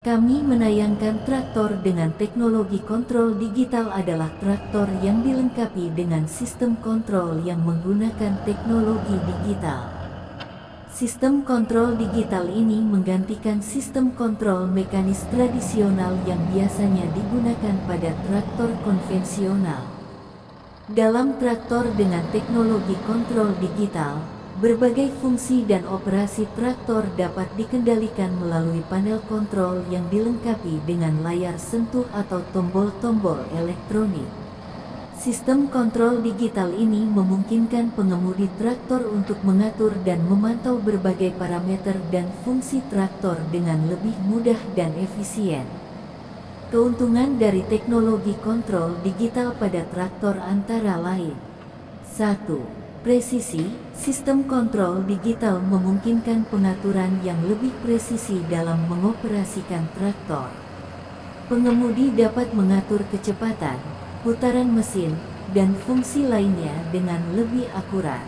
Kami menayangkan traktor dengan teknologi kontrol digital adalah traktor yang dilengkapi dengan sistem kontrol yang menggunakan teknologi digital. Sistem kontrol digital ini menggantikan sistem kontrol mekanis tradisional yang biasanya digunakan pada traktor konvensional. Dalam traktor dengan teknologi kontrol digital, berbagai fungsi dan operasi traktor dapat dikendalikan melalui panel kontrol yang dilengkapi dengan layar sentuh atau tombol-tombol elektronik. Sistem kontrol digital ini memungkinkan pengemudi traktor untuk mengatur dan memantau berbagai parameter dan fungsi traktor dengan lebih mudah dan efisien. Keuntungan dari teknologi kontrol digital pada traktor antara lain: 1. Presisi. Sistem kontrol digital memungkinkan pengaturan yang lebih presisi dalam mengoperasikan traktor. Pengemudi dapat mengatur kecepatan, putaran mesin, dan fungsi lainnya dengan lebih akurat.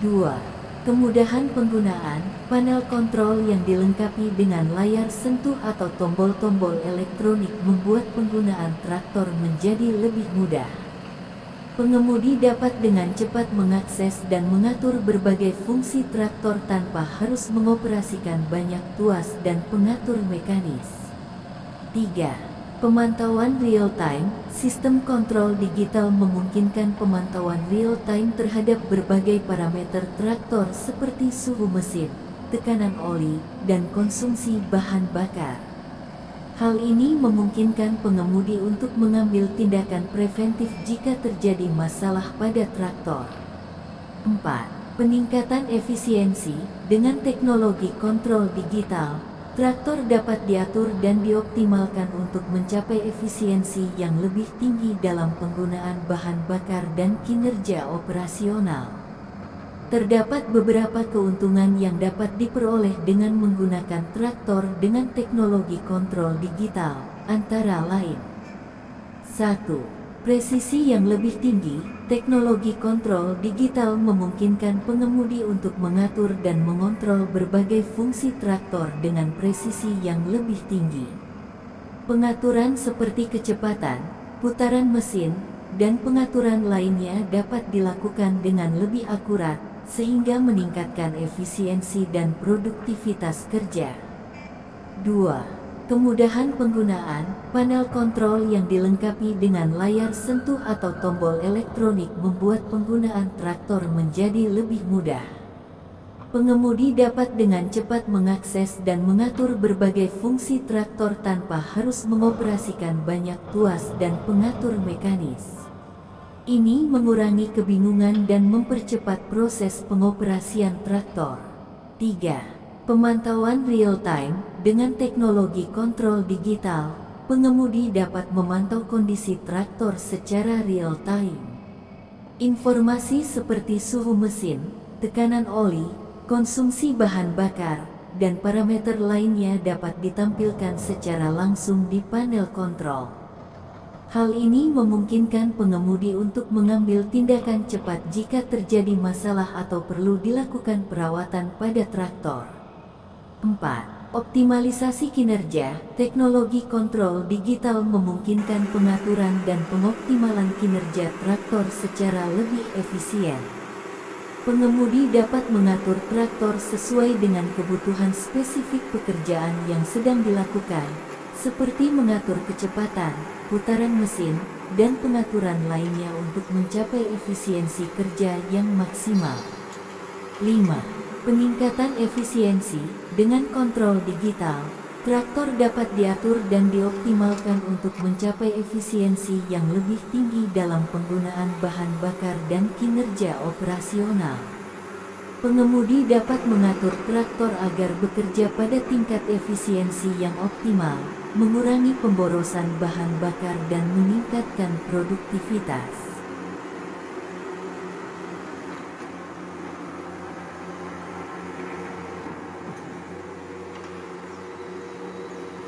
2. Kemudahan penggunaan. Panel kontrol yang dilengkapi dengan layar sentuh atau tombol-tombol elektronik membuat penggunaan traktor menjadi lebih mudah. Pengemudi dapat dengan cepat mengakses dan mengatur berbagai fungsi traktor tanpa harus mengoperasikan banyak tuas dan pengatur mekanis. 3. Pemantauan real-time. Sistem kontrol digital memungkinkan pemantauan real-time terhadap berbagai parameter traktor seperti suhu mesin, tekanan oli, dan konsumsi bahan bakar. Hal ini memungkinkan pengemudi untuk mengambil tindakan preventif jika terjadi masalah pada traktor. 4. Peningkatan efisiensi. Dengan teknologi kontrol digital, traktor dapat diatur dan dioptimalkan untuk mencapai efisiensi yang lebih tinggi dalam penggunaan bahan bakar dan kinerja operasional. Terdapat beberapa keuntungan yang dapat diperoleh dengan menggunakan traktor dengan teknologi kontrol digital, antara lain: 1. Presisi yang lebih tinggi. Teknologi kontrol digital memungkinkan pengemudi untuk mengatur dan mengontrol berbagai fungsi traktor dengan presisi yang lebih tinggi. Pengaturan seperti kecepatan, putaran mesin, dan pengaturan lainnya dapat dilakukan dengan lebih akurat, sehingga meningkatkan efisiensi dan produktivitas kerja. 2. Kemudahan penggunaan. Panel kontrol yang dilengkapi dengan layar sentuh atau tombol elektronik membuat penggunaan traktor menjadi lebih mudah. Pengemudi dapat dengan cepat mengakses dan mengatur berbagai fungsi traktor tanpa harus mengoperasikan banyak tuas dan pengatur mekanis. Ini mengurangi kebingungan dan mempercepat proses pengoperasian traktor. 3. Pemantauan real-time. Dengan teknologi kontrol digital, pengemudi dapat memantau kondisi traktor secara real-time. Informasi seperti suhu mesin, tekanan oli, konsumsi bahan bakar, dan parameter lainnya dapat ditampilkan secara langsung di panel kontrol. Hal ini memungkinkan pengemudi untuk mengambil tindakan cepat jika terjadi masalah atau perlu dilakukan perawatan pada traktor. 4. Optimalisasi kinerja. Teknologi kontrol digital memungkinkan pengaturan dan pengoptimalan kinerja traktor secara lebih efisien. Pengemudi dapat mengatur traktor sesuai dengan kebutuhan spesifik pekerjaan yang sedang dilakukan, seperti mengatur kecepatan, putaran mesin, dan pengaturan lainnya untuk mencapai efisiensi kerja yang maksimal. 5. Peningkatan efisiensi. Dengan kontrol digital, traktor dapat diatur dan dioptimalkan untuk mencapai efisiensi yang lebih tinggi dalam penggunaan bahan bakar dan kinerja operasional. Pengemudi dapat mengatur traktor agar bekerja pada tingkat efisiensi yang optimal, mengurangi pemborosan bahan bakar dan meningkatkan produktivitas.